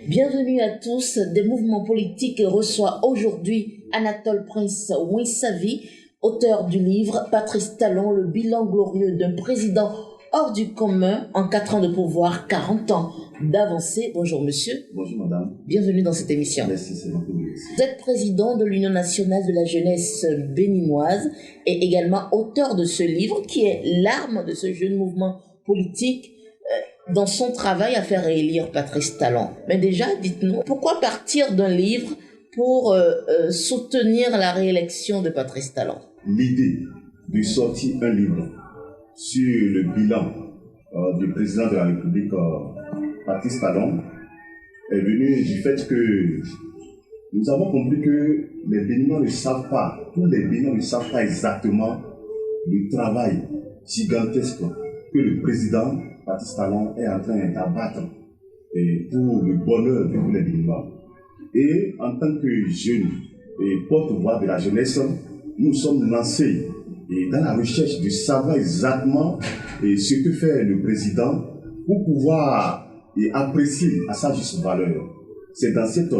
Bienvenue à tous. Des mouvements politiques reçoit aujourd'hui Anatole Prince Ouinsavi, auteur du livre Patrice Talon, le bilan glorieux d'un président hors du commun en 4 ans de pouvoir, 40 ans d'avancée. Bonjour monsieur. Bonjour madame. Bienvenue dans cette émission. Merci, c'est beaucoup. Vous êtes président de l'Union nationale de la jeunesse béninoise et également auteur de ce livre qui est l'arme de ce jeune mouvement politique dans son travail à faire réélire Patrice Talon. Mais déjà, dites-nous, pourquoi partir d'un livre pour soutenir la réélection de Patrice Talon? L'idée de sortir un livre sur le bilan du président de la République, Patrice Talon, est venue du fait que nous avons compris que les Béninois ne savent pas, tous les Béninois ne savent pas exactement le travail gigantesque que le président Patrice Talon est en train d'abattre pour le bonheur de tous les Béninois. Et en tant que jeune et porte-voix de la jeunesse, nous sommes lancés dans la recherche de savoir exactement ce que fait le président pour pouvoir apprécier à sa juste valeur. C'est dans cette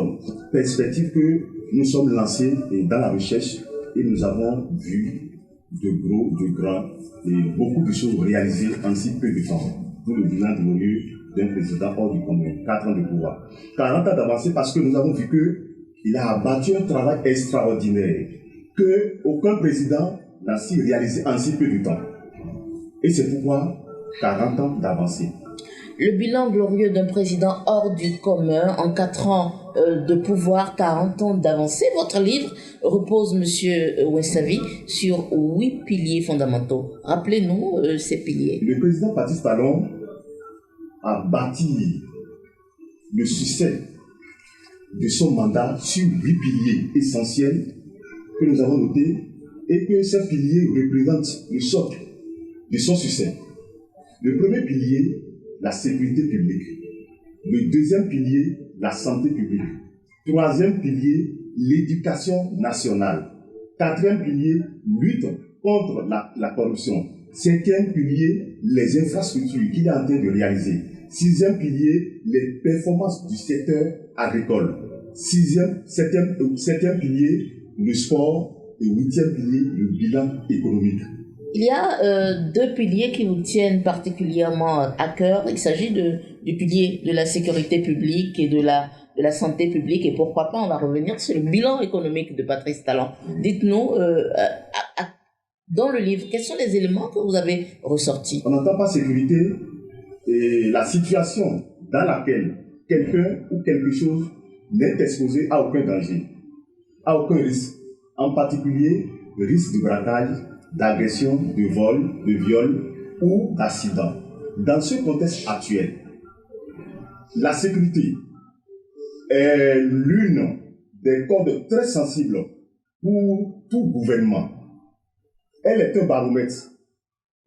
perspective que nous sommes lancés dans la recherche et nous avons vu de gros, de grands et beaucoup de choses réalisées en si peu de temps. Pour le bilan glorieux d'un président hors du commun, 4 ans de pouvoir. 40 ans d'avancée parce que nous avons vu qu'il a abattu un travail extraordinaire que aucun président n'a su réaliser en si peu de temps. Et c'est pourquoi 40 ans d'avancée. Le bilan glorieux d'un président hors du commun en 4 ans de pouvoir, 40 ans d'avancée. Votre livre repose, monsieur Ouinsavi, sur 8 piliers fondamentaux. Rappelez-nous ces piliers. Le président Patrice Talon a bâti le succès de son mandat sur 8 piliers essentiels que nous avons notés et que ces piliers représentent le socle de son succès. Le premier pilier, la sécurité publique. Le deuxième pilier, la santé publique. Troisième pilier, l'éducation nationale. Quatrième pilier, lutte contre la corruption. Cinquième pilier, les infrastructures qu'il est en train de réaliser. Sixième pilier, les performances du secteur agricole. Septième pilier, le sport. Et huitième pilier, le bilan économique. Il y a 2 piliers qui vous tiennent particulièrement à cœur. Il s'agit du pilier de la sécurité publique et de la santé publique. Et pourquoi pas, on va revenir sur le bilan économique de Patrice Talon. Dites-nous, dans le livre, quels sont les éléments que vous avez ressortis? On n'entend pas sécurité et la situation dans laquelle quelqu'un ou quelque chose n'est exposé à aucun danger, à aucun risque. En particulier, le risque de braquage, d'agression, de vol, de viol ou d'accident. Dans ce contexte actuel, la sécurité est l'une des codes très sensibles pour tout gouvernement. Elle est un baromètre.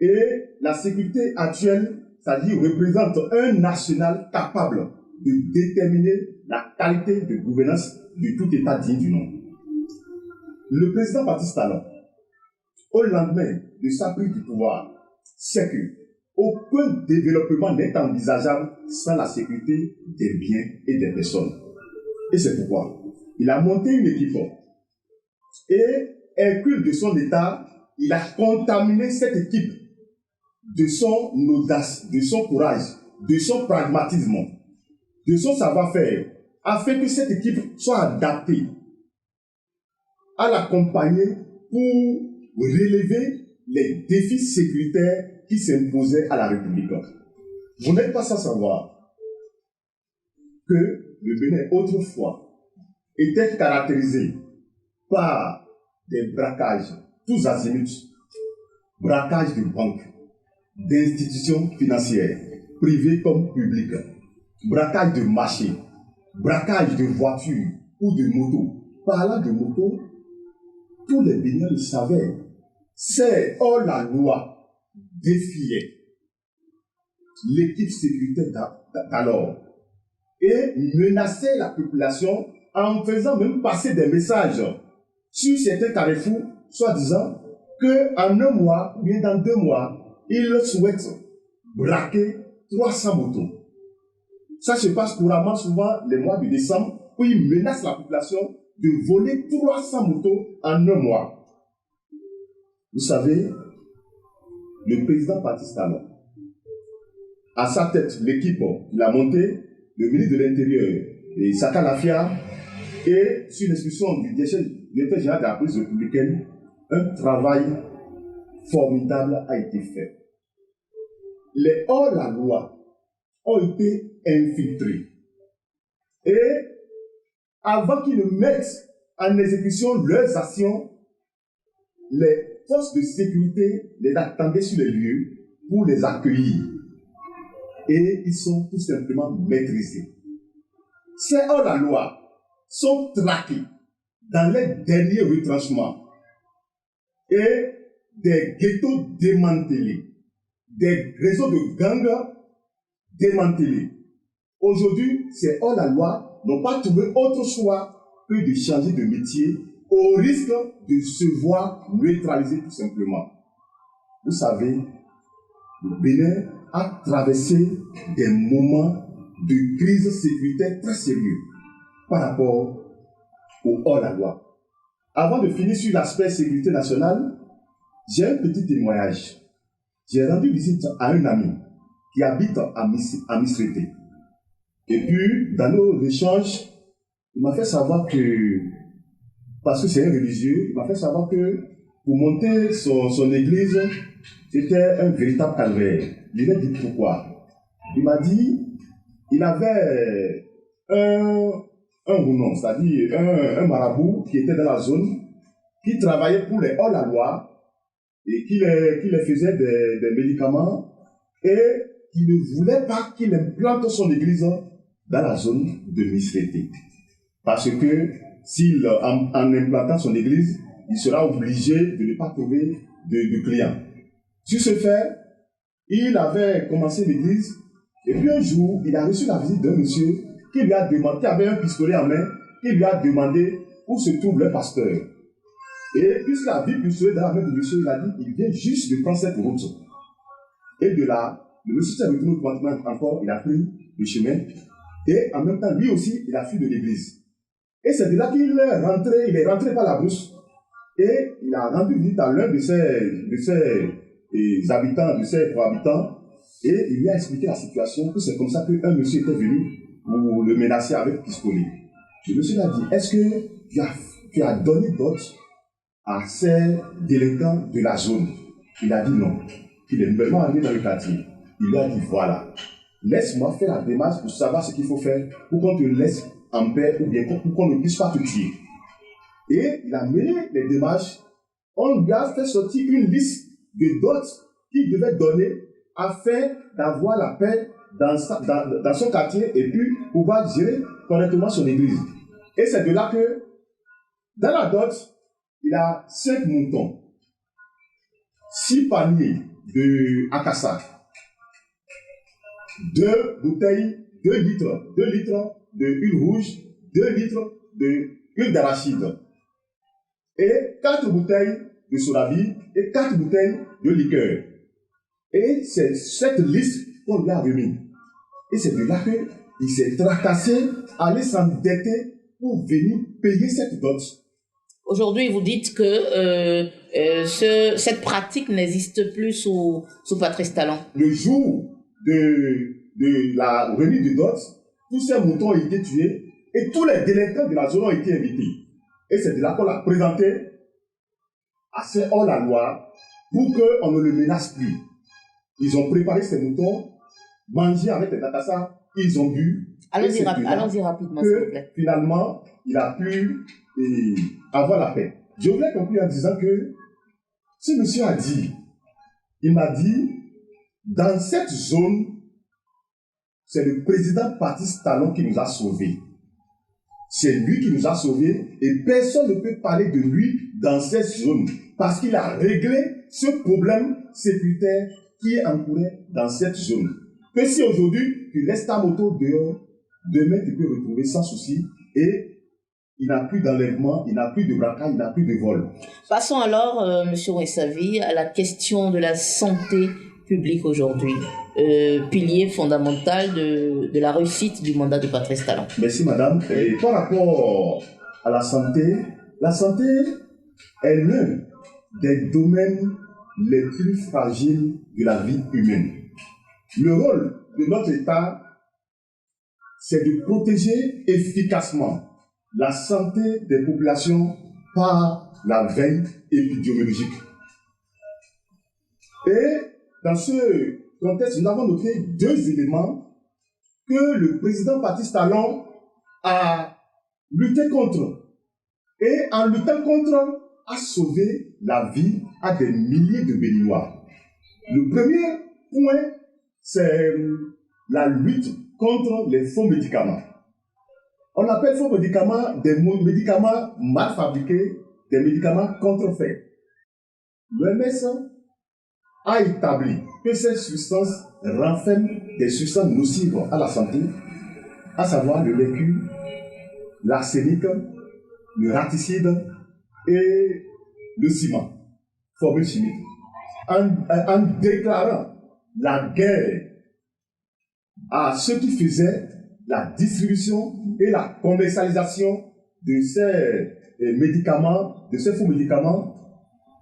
Et la sécurité actuelle, c'est-à-dire représente un national capable de déterminer la qualité de gouvernance de tout État digne du nom. Le président Patrice Talon, au lendemain de sa prise du pouvoir, sait que aucun développement n'est envisageable sans la sécurité des biens et des personnes. Et c'est pourquoi il a monté une équipe et, inclus de son État, il a contaminé cette équipe de son audace, de son courage, de son pragmatisme, de son savoir-faire, afin que cette équipe soit adaptée à l'accompagner pour relever les défis sécuritaires qui s'imposaient à la République. Vous n'êtes pas sans savoir que le Bénin, autrefois, était caractérisé par des braquages tous azimuts, braquages de banques, d'institutions financières, privées comme publiques, braquages de marchés, braquages de voitures ou de motos. Parlant de motos, tous les Béninois le savaient. C'est hors la loi défiait l'équipe sécuritaire d'alors et menaçait la population en faisant même passer des messages sur certains carrefours, soit disant qu'en 1 mois ou bien dans 2 mois, ils souhaitent braquer 300 motos. Ça se passe couramment souvent les mois de décembre où ils menacent la population de voler 300 motos en un mois. Vous savez, le président Patrice Talon, à sa tête, l'équipe qu'il a montée, le ministre de l'Intérieur, Saka Lafia, et sur l'instruction du directeur général de la police républicaine, un travail formidable a été fait. Les hors-la-loi ont été infiltrés. Et avant qu'ils ne mettent en exécution leurs actions, les forces de sécurité les attendaient sur les lieux pour les accueillir. Et ils sont tout simplement maîtrisés. Ces hors-la-loi sont traqués dans les derniers retranchements et des ghettos démantelés, des réseaux de gangs démantelés. Aujourd'hui, ces hors-la-loi n'ont pas trouvé autre choix que de changer de métier au risque de se voir neutralisés tout simplement. Vous savez, le Bénin a traversé des moments de crise sécuritaire très sérieux par rapport au hors-la-loi. Avant de finir sur l'aspect sécurité nationale, j'ai un petit témoignage. J'ai rendu visite à un ami qui habite à Misrété. Et puis, dans nos échanges, il m'a fait savoir que, parce que c'est un religieux, il m'a fait savoir que pour monter son église, c'était un véritable calvaire. Je lui ai dit pourquoi. Il m'a dit, il avait un rounon, c'est-à-dire un marabout qui était dans la zone, qui travaillait pour les hors-la-loi et qui les faisait des médicaments et qui ne voulait pas qu'il implante son église dans la zone de Misrété. Parce que en implantant son église, il sera obligé de ne pas trouver de clients. Sur ce fait, il avait commencé l'église et puis un jour, il a reçu la visite d'un monsieur qui lui a demandé, qui avait un pistolet en main, qui lui a demandé où se trouve le pasteur. Et puisqu'il a vu le pistolet dans la main du monsieur, il a dit, il vient juste de prendre cette route. Et de là, le monsieur s'est retourné automatiquement encore, il a pris le chemin. Et en même temps, lui aussi, il a fui de l'église. Et c'est de là qu'il est rentré par la brousse. Et il a rendu visite à l'un de ses habitants, de ses cohabitants. Et il lui a expliqué la situation, que c'est comme ça qu'un monsieur était venu pour le menacer avec pistolet. Le monsieur lui a dit, est-ce que tu as donné d'autres à ces délinquants de la zone? Il a dit non. Il est nouvellement arrivé dans le quartier. Il lui a dit, voilà, laisse-moi faire la démarche pour savoir ce qu'il faut faire pour qu'on te laisse en paix ou bien pour qu'on ne puisse pas te tuer. Et il a mené les démarches. On lui a fait sortir une liste de dots qu'il devait donner afin d'avoir la paix dans son quartier et puis pouvoir gérer correctement son église. Et c'est de là que, dans la dot, il a 5 moutons, 6 paniers de akassa, 2 bouteilles, 2 litres de huile rouge, 2 litres de huile d'arachide, et 4 bouteilles de sodabi et 4 bouteilles de liqueur. Et c'est cette liste qu'on lui a remis. Et c'est de là qu'il s'est tracassé, aller s'endetter pour venir payer cette dot. Aujourd'hui, vous dites que cette pratique n'existe plus sous Patrice Talon. Le jour de la remise de dot, tous ces moutons ont été tués et tous les délinquants de la zone ont été invités. Et c'est de là qu'on l'a présenté à ces hors-la-loi pour qu'on ne le menace plus. Ils ont préparé ces moutons, mangé avec les akassa, ils ont bu. Allons-y rapidement, s'il vous plaît. Finalement, il a pu avoir la paix. Je voulais conclure en disant que ce monsieur a dit, il m'a dit, dans cette zone, c'est le président Patrice Talon qui nous a sauvés. C'est lui qui nous a sauvés et personne ne peut parler de lui dans cette zone parce qu'il a réglé ce problème sécuritaire qui est encouré dans cette zone. Que si aujourd'hui tu laisses ta moto dehors, demain tu peux retrouver sans souci et il n'a plus d'enlèvement, il n'a plus de braquage, il n'a plus de vol. Passons alors, M. Ouessavi, à la question de la santé publique aujourd'hui, pilier fondamental de la réussite du mandat de Patrice Talon. Merci madame. Et par rapport à la santé est l'un des domaines les plus fragiles de la vie humaine. Le rôle de notre État, c'est de protéger efficacement la santé des populations par la veille épidémiologique. Et dans ce contexte, nous avons noté deux éléments que le président Patrice Talon a lutté contre. Et en luttant contre, a sauvé la vie à des milliers de Béninois. Le premier point, c'est la lutte contre les faux médicaments. On appelle faux médicaments des médicaments mal fabriqués, des médicaments contrefaits. L'OMS a établi que ces substances renferment des substances nocives à la santé, à savoir le mercure, l'arsenic, le raticide et le ciment, formule chimique. En déclarant la guerre à ceux qui faisaient la distribution et la commercialisation de ces médicaments, de ces faux médicaments,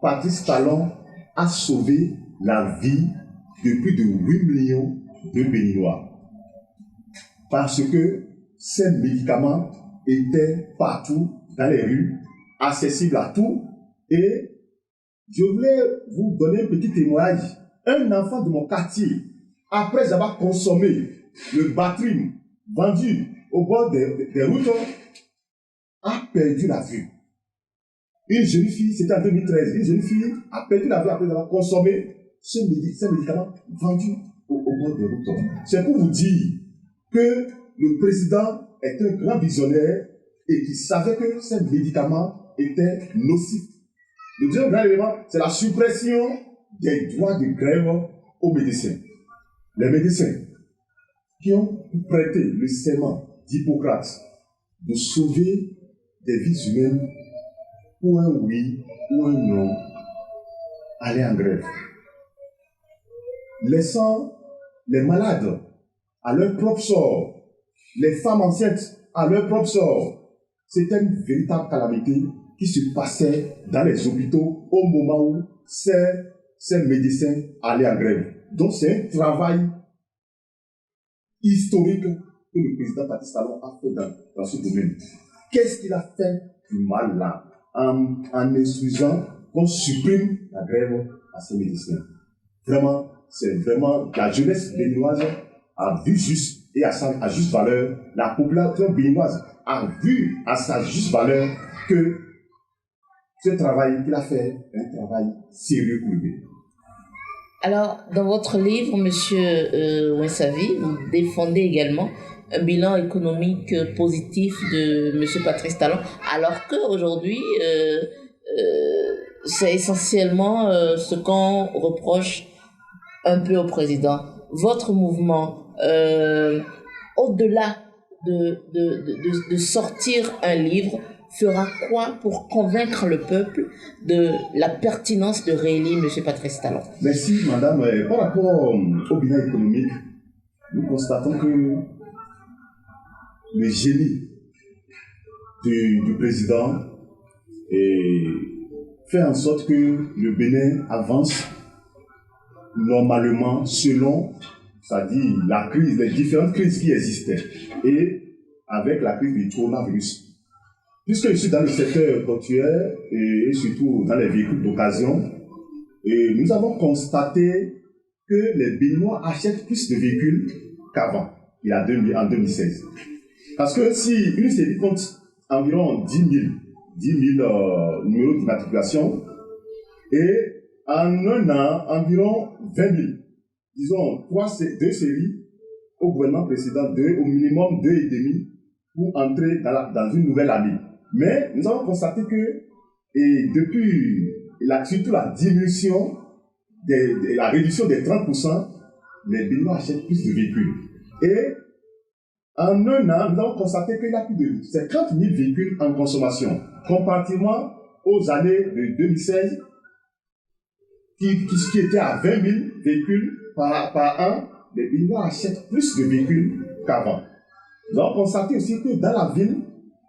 Patrice Talon a sauvé la vie de plus de 8 millions de Béninois. Parce que ces médicaments étaient partout dans les rues, accessibles à tous. Et je voulais vous donner un petit témoignage. Un enfant de mon quartier, après avoir consommé le Batrim vendu au bord des routes, a perdu la vue. Une jeune fille, c'était en 2013, une jeune fille a perdu la vue après avoir consommé ces médicaments vendus au bord des routes. C'est pour vous dire que le président est un grand visionnaire et qu'il savait que ces médicaments étaient nocifs. Le deuxième grand élément, c'est la suppression des droits de grève aux médecins. Les médecins qui ont prêté le serment d'Hippocrate de sauver des vies humaines, ou un oui ou un non, aller en grève, laissant les malades à leur propre sort, les femmes enceintes à leur propre sort. C'était une véritable calamité qui se passait dans les hôpitaux au moment où ces médecins allaient en grève. Donc c'est un travail historique que le président Patrice Talon a fait dans ce domaine. Qu'est-ce qu'il a fait du mal là en exusant qu'on supprime la grève à ces médecins? Vraiment, c'est vraiment la jeunesse béninoise a vu juste et à juste valeur, la population béninoise a vu à sa juste valeur que ce travail qu'il a fait est un travail sérieux pour lui. Alors, dans votre livre, Monsieur Ouinsavi, vous défendez également un bilan économique positif de Monsieur Patrice Talon, alors qu'aujourd'hui, c'est essentiellement ce qu'on reproche un peu au président. Votre mouvement, au-delà de sortir un livre, fera quoi pour convaincre le peuple de la pertinence de réélire M. Patrice Talon? Merci, madame. Par rapport au bilan économique, nous constatons que le génie du président fait en sorte que le Bénin avance normalement selon, c'est-à-dire la crise, les différentes crises qui existaient, et avec la crise du coronavirus. Puisque je suis dans le secteur portuaire et surtout dans les véhicules d'occasion, et nous avons constaté que les Béninois achètent plus de véhicules qu'avant, en 2016. Parce que si une série compte environ 10 000 numéros d'immatriculation, et en un an, environ 20 000, disons 2 séries au gouvernement précédent, au minimum 2,5 pour entrer dans une nouvelle année. Mais nous avons constaté que depuis surtout la diminution, la réduction des 30%, les Béninois achètent plus de véhicules. Et en un an, nous avons constaté qu'il y a plus de 50 000 véhicules en consommation, comparativement aux années de 2016, qui étaient à 20 000 véhicules par an, les Béninois achètent plus de véhicules qu'avant. Nous avons constaté aussi que dans la ville,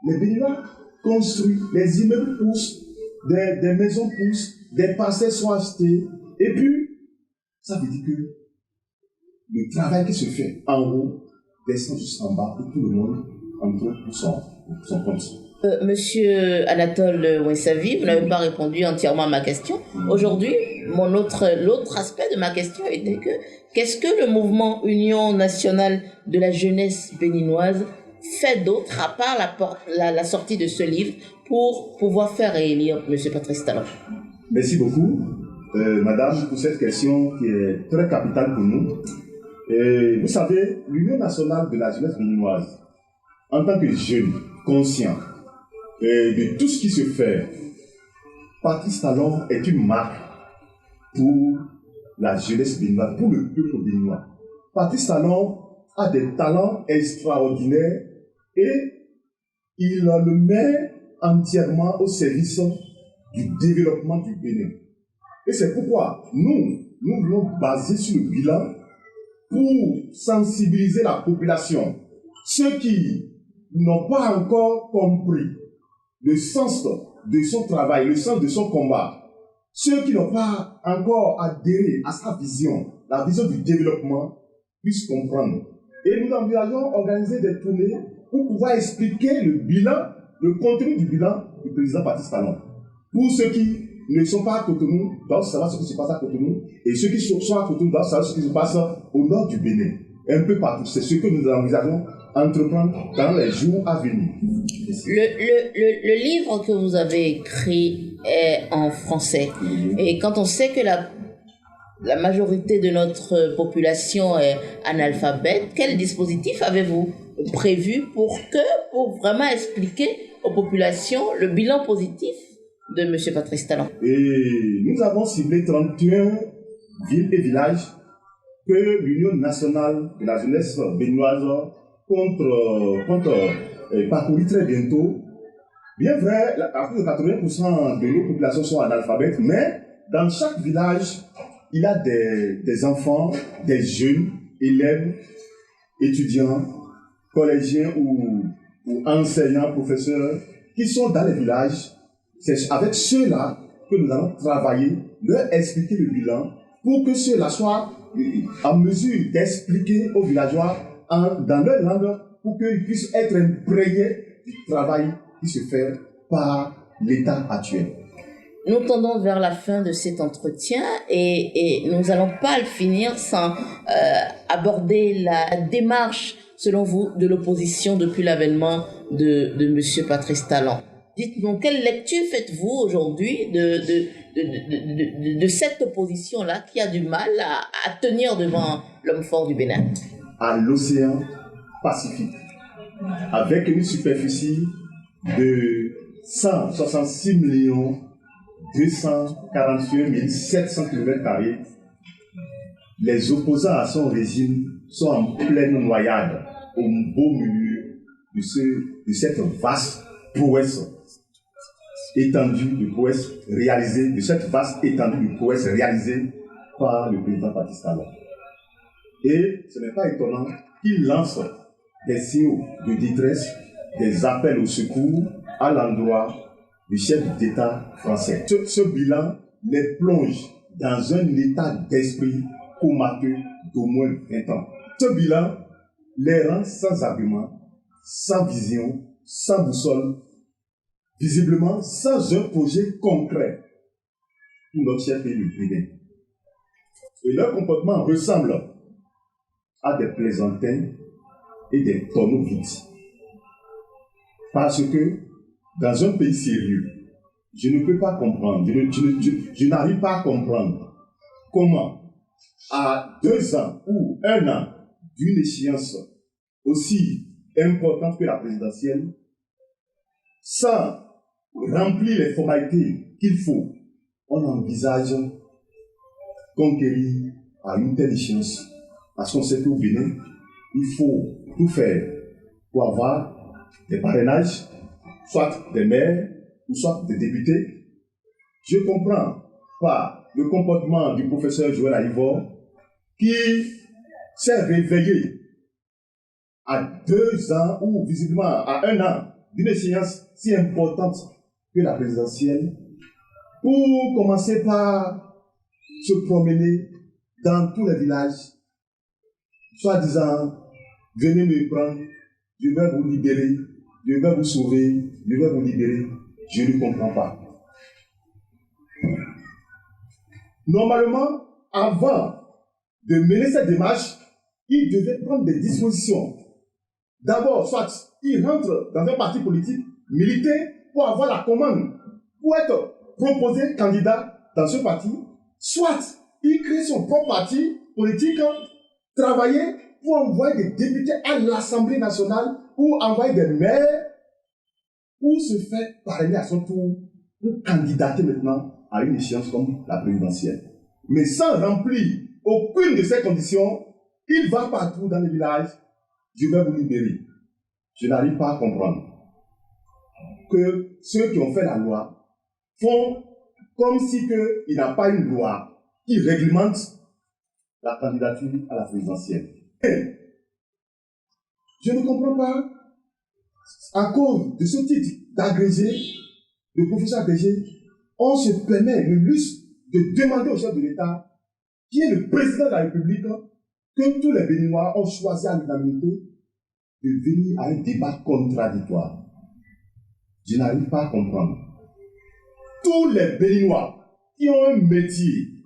les Béninois construisent, les immeubles poussent, des maisons poussent, des parcelles sont achetées. Et puis, ça veut dire que le travail qui se fait en haut descend jusqu'en bas et tout le monde entre pour son compte. Monsieur Anatole Ouessavi, vous n'avez pas répondu entièrement à ma question. Aujourd'hui, l'autre aspect de ma question était que qu'est-ce que le mouvement Union nationale de la jeunesse béninoise fait d'autre à part la sortie de ce livre pour pouvoir faire réélire Monsieur Patrice Talon? Merci beaucoup, Madame, pour cette question qui est très capitale pour nous. Vous savez, l'Union nationale de la jeunesse béninoise, en tant que jeune, conscient de tout ce qui se fait, Patrice Talon est une marque pour la jeunesse béninoise, pour le peuple béninois. Patrice Talon a des talents extraordinaires et il le met entièrement au service du développement du Bénin. Et c'est pourquoi nous voulons baser sur le bilan pour sensibiliser la population. Ceux qui n'ont pas encore compris le sens de son travail, le sens de son combat, ceux qui n'ont pas encore adhéré à sa vision, la vision du développement, puissent comprendre. Et nous envisageons organiser des tournées pour pouvoir expliquer le bilan, le contenu du bilan du président Patrice Talon. Pour ceux qui ne sont pas à Cotonou, doivent savoir ce qui se passe à Cotonou, et ceux qui sont à Cotonou doivent savoir ce qui se passe au nord du Bénin. Un peu partout. C'est ce que nous envisageons entreprendre dans les jours à venir. Le livre que vous avez écrit est en français. Et quand on sait que la majorité de notre population est analphabète, quel dispositif avez-vous prévu pour vraiment expliquer aux populations le bilan positif de M. Patrice Talon? Et nous avons ciblé 31 villes et villages que l'Union nationale de la jeunesse béninoise compte parcourir très bientôt. Bien vrai, à plus de 80% de nos populations sont analphabètes, mais dans chaque village, il y a des enfants, des jeunes, élèves, étudiants, collégiens ou enseignants, professeurs, qui sont dans les villages. C'est avec ceux-là que nous allons travailler, leur expliquer le bilan, pour que ceux-là soient en mesure d'expliquer aux villageois dans leur langue, pour qu'ils puissent être imprégnés du travail qui se fait par l'État actuel. Nous tendons vers la fin de cet entretien et nous n'allons pas le finir sans aborder la démarche, selon vous, de l'opposition depuis l'avènement de M. Patrice Talon. Dites-nous, quelle lecture faites-vous aujourd'hui de cette opposition-là qui a du mal à tenir devant l'homme fort du Bénin? À l'océan Pacifique, avec une superficie de 166 241 700 km², les opposants à son régime sont en pleine noyade au beau milieu de cette vaste prouesse étendue de prouesse réalisée, de cette vaste étendue de prouesse réalisée par le président Patrice Talon. Et ce n'est pas étonnant qu'il lance des signaux de détresse, des appels au secours à l'endroit du chef d'État français. Ce bilan les plonge dans un état d'esprit comateux d'au moins 20 ans. Ce bilan les rend sans argument, sans vision, sans boussole, visiblement sans un projet concret pour notre cher pays du Bénin. Et leur comportement ressemble à des plaisantins et des tonneaux vides. Parce que dans un pays sérieux, je ne peux pas comprendre, je n'arrive pas à comprendre comment, à 2 ans ou 1 an d'une échéance aussi importante que la présidentielle, sans remplir les formalités qu'il faut, on envisage conquérir à une telle échéance. Parce qu'on sait qu'au Bénin, il faut tout faire pour avoir des parrainages, soit des maires ou soit des députés. Je comprends pas le comportement du professeur Joël Aïvor qui s'est réveillé à 2 ans ou visiblement à 1 an d'une échéance si importante que la présidentielle, pour commencer par se promener dans tous les villages, soit disant, venez me prendre, je vais vous libérer, je vais vous sauver, je vais vous libérer. Je ne comprends pas. Normalement, avant de mener cette démarche, il devait prendre des dispositions. D'abord, soit il rentre dans un parti politique, militer pour avoir la commande, pour être proposé candidat dans ce parti, soit il crée son propre parti politique, travailler pour envoyer des députés à l'Assemblée nationale, ou envoyer des maires, ou se faire parrainer à son tour, pour candidater maintenant à une échéance comme la présidentielle. Mais sans remplir aucune de ces conditions, il va partout dans les villages, je vais vous libérer. Je n'arrive pas à comprendre que ceux qui ont fait la loi font comme si il n'y a pas une loi qui réglemente la candidature à la présidentielle. Et je ne comprends pas, à cause de ce titre d'agrégé, de professeur agrégé, on se permet le luxe de demander au chef de l'État, qui est le président de la République, que tous les Béninois ont choisi à l'unanimité de venir à un débat contradictoire. Je n'arrive pas à comprendre. Tous les Béninois qui ont un métier,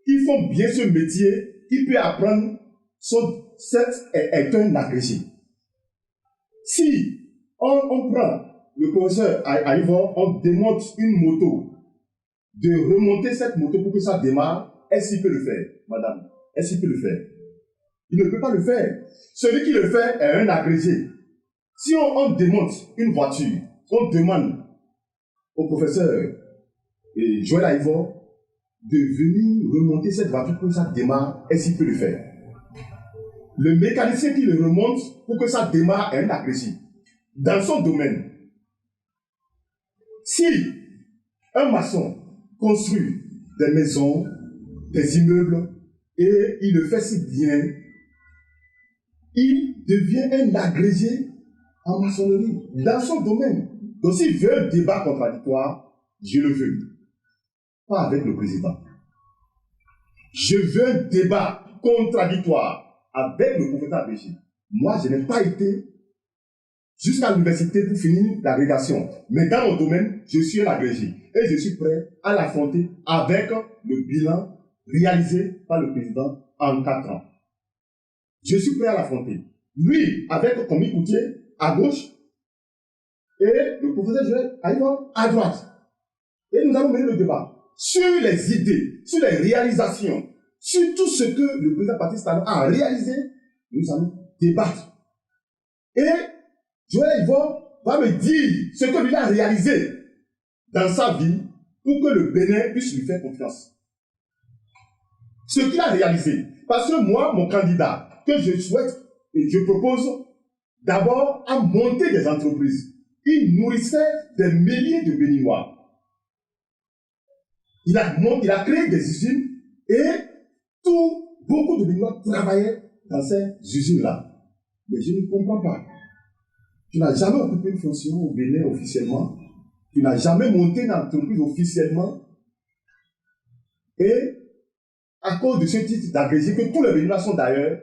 qui font bien ce métier, qui peuvent apprendre, est un agrégé. Si on prend le professeur à Yvon, on démonte une moto, de remonter cette moto pour que ça démarre, est-ce qu'il peut le faire, madame? Est-ce qu'il peut le faire? Il ne peut pas le faire. Celui qui le fait est un agrégé. Si on démonte une voiture, on demande au professeur Joël Aïvor de venir remonter cette voiture pour que ça démarre, est-ce qu'il peut le faire? Le mécanicien qui le remonte pour que ça démarre est un agrégé. Dans son domaine, si un maçon construit des maisons, des immeubles, et il le fait si bien, il devient un agrégé en maçonnerie, dans son domaine. Donc s'il veut un débat contradictoire, je le veux. Pas avec le président. Je veux un débat contradictoire avec le professeur agrégé. Moi, je n'ai pas été jusqu'à l'université pour finir l'agrégation. Mais dans mon domaine, je suis un agrégé. Et je suis prêt à l'affronter avec le bilan réalisé par le président en 4 ans. Je suis prêt à l'affronter. Lui, avec Komi Koutié à gauche, et le professeur Joël Aïvor à droite. Et nous allons mener le débat sur les idées, sur les réalisations, sur tout ce que le président Patrice Talon a réalisé. Nous allons débattre. Et Joël Aïvor va me dire ce que lui a réalisé dans sa vie pour que le Bénin puisse lui faire confiance. Ce qu'il a réalisé. Parce que moi, mon candidat, que je souhaite et je propose d'abord à monter des entreprises. Il nourrissait des milliers de Béninois. Il a créé des usines et beaucoup de Béninois travaillaient dans ces usines-là. Mais je ne comprends pas. Tu n'as jamais occupé une fonction au Bénin officiellement. Tu n'as jamais monté une entreprise officiellement. Et à cause de ce titre d'agrégé, que tous les Béninois sont d'ailleurs,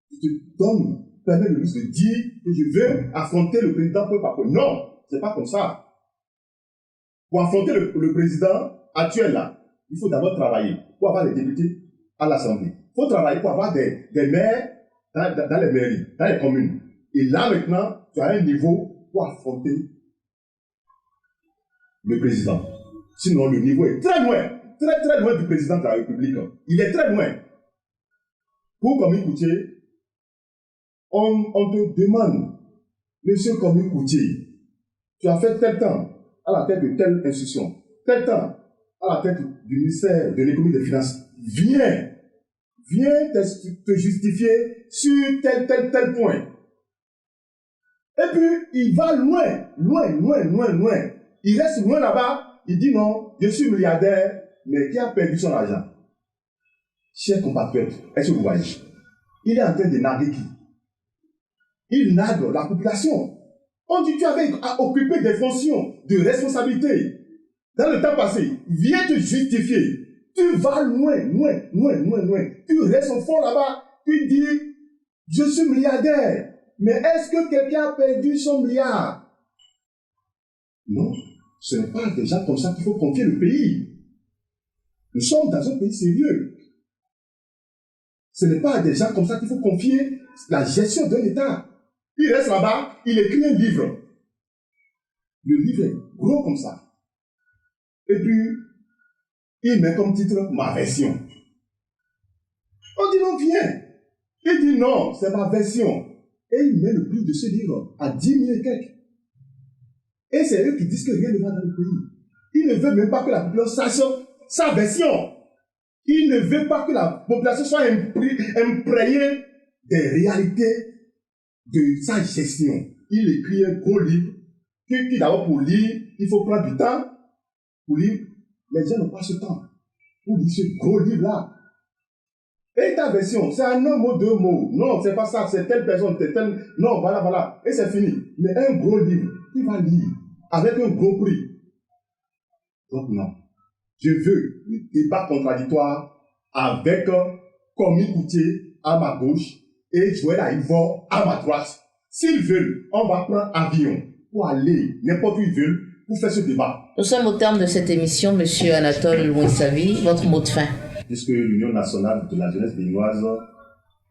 tu te permets le luxe de dire que je veux affronter le président peu par peu. Non, c'est pas comme ça. Pour affronter le président actuel là, il faut d'abord travailler pour avoir des députés à l'Assemblée. Il faut travailler pour avoir des maires dans les mairies, dans les communes. Et là maintenant, tu as un niveau pour affronter le président. Sinon, le niveau est très loin, très très loin du président de la République. Il est très loin. Pour Komi Koutié, on te demande, monsieur Komi Koutié, tu as fait tel temps à la tête de telle institution, tel temps à la tête du ministère de l'économie et des finances. Viens te justifier sur tel point. Et puis, il va loin. Il reste loin là-bas, il dit non, je suis milliardaire, mais qui a perdu son argent? chers compatriotes, est-ce que vous voyez? Il est en train de narguer qui? Il nargue la population. On dit tu avais à occuper des fonctions de responsabilité dans le temps passé. Viens te justifier. Tu vas loin, loin, loin, loin, loin. Tu restes au fond là-bas. Tu dis, je suis milliardaire. Mais est-ce que quelqu'un a perdu son milliard? Non, ce n'est pas des gens comme ça qu'il faut confier le pays. Nous sommes dans un pays sérieux. Ce n'est pas à des gens comme ça qu'il faut confier la gestion d'un État. Il reste là-bas, il écrit un livre. Le livre est gros comme ça. Et puis, il met comme titre ma version. On dit non, viens. Il dit non, c'est ma version. Et il met le prix de ce livre à 10 000 et quelques. Et c'est eux qui disent que rien ne va dans le pays. Il ne veut même pas que la population sache sa version. Il ne veut pas que la population soit imprégnée des réalités de sa gestion. Il écrit un gros livre qui d'abord pour lire, il faut prendre du temps pour lire. Les gens n'ont pas ce temps pour lire ce gros livre-là. Et ta version, c'est un mot, deux mots. Non, c'est pas ça, c'est telle personne, c'est telle... Non, voilà, voilà. Et c'est fini. Mais un gros livre, il va lire avec un gros prix. Donc non. Je veux le débat contradictoire avec Komi Koutié à ma gauche et Joël Aïvor à ma droite. S'ils veulent, on va prendre avion pour aller n'importe où ils veulent pour faire ce débat. Nous sommes au terme de cette émission, Monsieur Anatole Mouissavi. Votre mot de fin. Puisque l'Union nationale de la jeunesse béninoise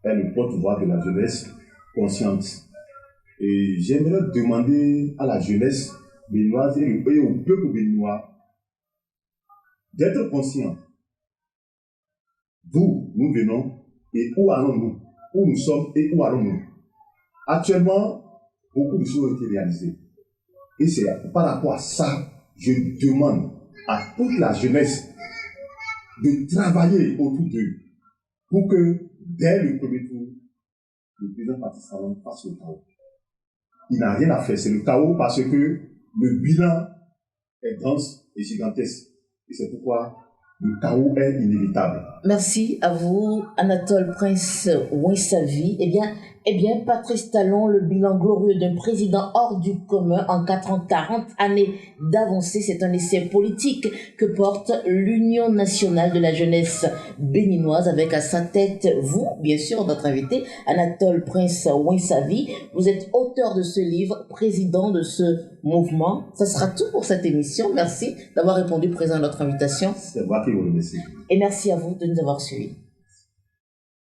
est le porte-voix de la jeunesse consciente. Et j'aimerais demander à la jeunesse béninoise et au peuple béninois d'être conscient. D'où nous venons et où allons-nous? Où nous sommes et où allons-nous? Actuellement, beaucoup de choses ont été réalisées. Et c'est par rapport à ça, je demande à toute la jeunesse de travailler autour d'eux pour que, dès le premier tour, le président Patrice Talon fasse le chaos. Il n'a rien à faire, c'est le chaos parce que le bilan est dense et gigantesque. Et c'est pourquoi le chaos est inévitable. Merci à vous, Anatole Prince Mouissavi. Eh bien, Patrice Talon, le bilan glorieux d'un président hors du commun en 4 ans, 40 années d'avancée, c'est un essai politique que porte l'Union nationale de la jeunesse béninoise avec à sa tête, vous, bien sûr, notre invité, Anatole Prince Mouissavi. Vous êtes auteur de ce livre, président de ce mouvement. Ça sera tout pour cette émission. Merci d'avoir répondu présent à notre invitation. C'est moi qui vous remercie. Et merci à vous de nous avoir suivis.